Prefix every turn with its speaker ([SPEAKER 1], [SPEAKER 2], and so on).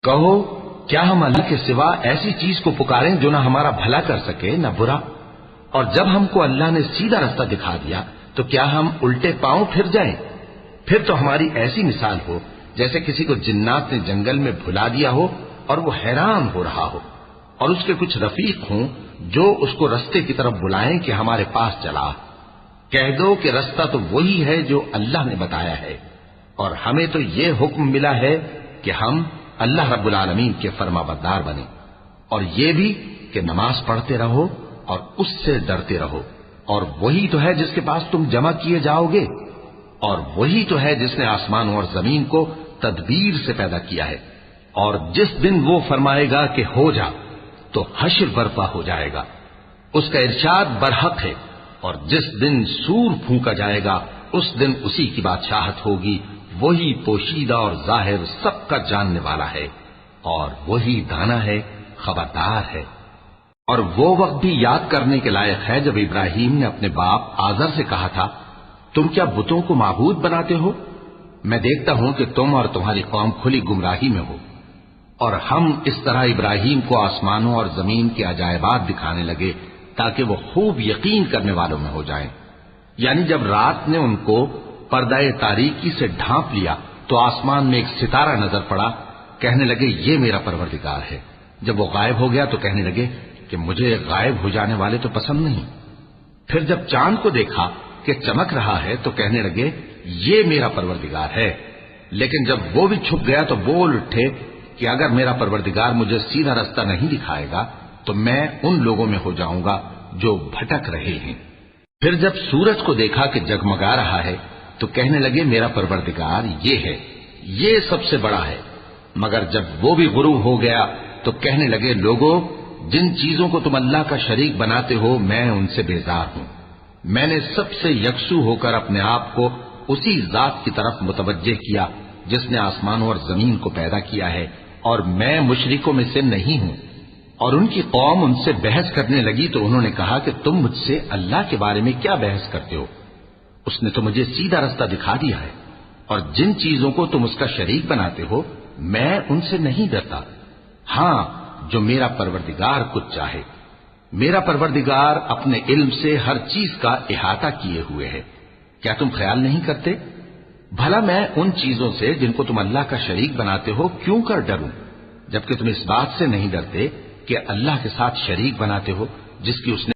[SPEAKER 1] کہو کیا ہم اللہ کے سوا ایسی چیز کو پکاریں جو نہ ہمارا بھلا کر سکے نہ برا؟ اور جب ہم کو اللہ نے سیدھا رستہ دکھا دیا تو کیا ہم الٹے پاؤں پھر جائیں؟ پھر تو ہماری ایسی مثال ہو جیسے کسی کو جنات نے جنگل میں بھلا دیا ہو اور وہ حیران ہو رہا ہو، اور اس کے کچھ رفیق ہوں جو اس کو رستے کی طرف بلائیں کہ ہمارے پاس چلا۔ کہہ دو کہ رستہ تو وہی ہے جو اللہ نے بتایا ہے، اور ہمیں تو یہ حکم ملا ہے کہ ہم اللہ رب العالمین کے فرما بردار بنیں، اور یہ بھی کہ نماز پڑھتے رہو اور اس سے ڈرتے رہو، اور وہی تو ہے جس کے پاس تم جمع کیے جاؤ گے، اور وہی تو ہے جس نے آسمانوں اور زمین کو تدبیر سے پیدا کیا ہے، اور جس دن وہ فرمائے گا کہ ہو جا تو حشر برپا ہو جائے گا، اس کا ارشاد برحق ہے، اور جس دن سور پھونکا جائے گا اس دن اسی کی بادشاہت ہوگی، وہی پوشیدہ اور ظاہر سب کا جاننے والا ہے، اور وہی دانا ہے، خبردار ہے۔ اور وہ وقت بھی یاد کرنے کے لائق ہے جب ابراہیم نے اپنے باپ آزر سے کہا تھا، تم کیا بتوں کو معبود بناتے ہو؟ میں دیکھتا ہوں کہ تم اور تمہاری قوم کھلی گمراہی میں ہو۔ اور ہم اس طرح ابراہیم کو آسمانوں اور زمین کے عجائبات دکھانے لگے تاکہ وہ خوب یقین کرنے والوں میں ہو جائیں۔ یعنی جب رات نے ان کو پردہ تاریکی سے ڈھانپ لیا تو آسمان میں ایک ستارہ نظر پڑا، کہنے لگے یہ میرا پروردگار ہے۔ جب وہ غائب ہو گیا تو کہنے لگے کہ مجھے غائب ہو جانے والے تو پسند نہیں۔ پھر جب چاند کو دیکھا کہ چمک رہا ہے تو کہنے لگے یہ میرا پروردگار ہے۔ لیکن جب وہ بھی چھپ گیا تو بول اٹھے کہ اگر میرا پروردگار مجھے سیدھا رستہ نہیں دکھائے گا تو میں ان لوگوں میں ہو جاؤں گا جو بھٹک رہے ہیں۔ پھر جب سورج کو دیکھا کہ جگمگا رہا ہے تو کہنے لگے میرا پروردگار یہ ہے، یہ سب سے بڑا ہے۔ مگر جب وہ بھی غروب ہو گیا تو کہنے لگے لوگوں، جن چیزوں کو تم اللہ کا شریک بناتے ہو میں ان سے بیزار ہوں۔ میں نے سب سے یکسو ہو کر اپنے آپ کو اسی ذات کی طرف متوجہ کیا جس نے آسمانوں اور زمین کو پیدا کیا ہے، اور میں مشرکوں میں سے نہیں ہوں۔ اور ان کی قوم ان سے بحث کرنے لگی تو انہوں نے کہا کہ تم مجھ سے اللہ کے بارے میں کیا بحث کرتے ہو؟ اس نے تو مجھے سیدھا رستہ دکھا دیا ہے، اور جن چیزوں کو تم اس کا شریک بناتے ہو میں ان سے نہیں ڈرتا، ہاں جو میرا پروردگار کچھ چاہے۔ میرا پروردگار اپنے علم سے ہر چیز کا احاطہ کیے ہوئے ہے۔ کیا تم خیال نہیں کرتے؟ بھلا میں ان چیزوں سے جن کو تم اللہ کا شریک بناتے ہو کیوں کر ڈروں، جبکہ تم اس بات سے نہیں ڈرتے کہ اللہ کے ساتھ شریک بناتے ہو جس کی اس نے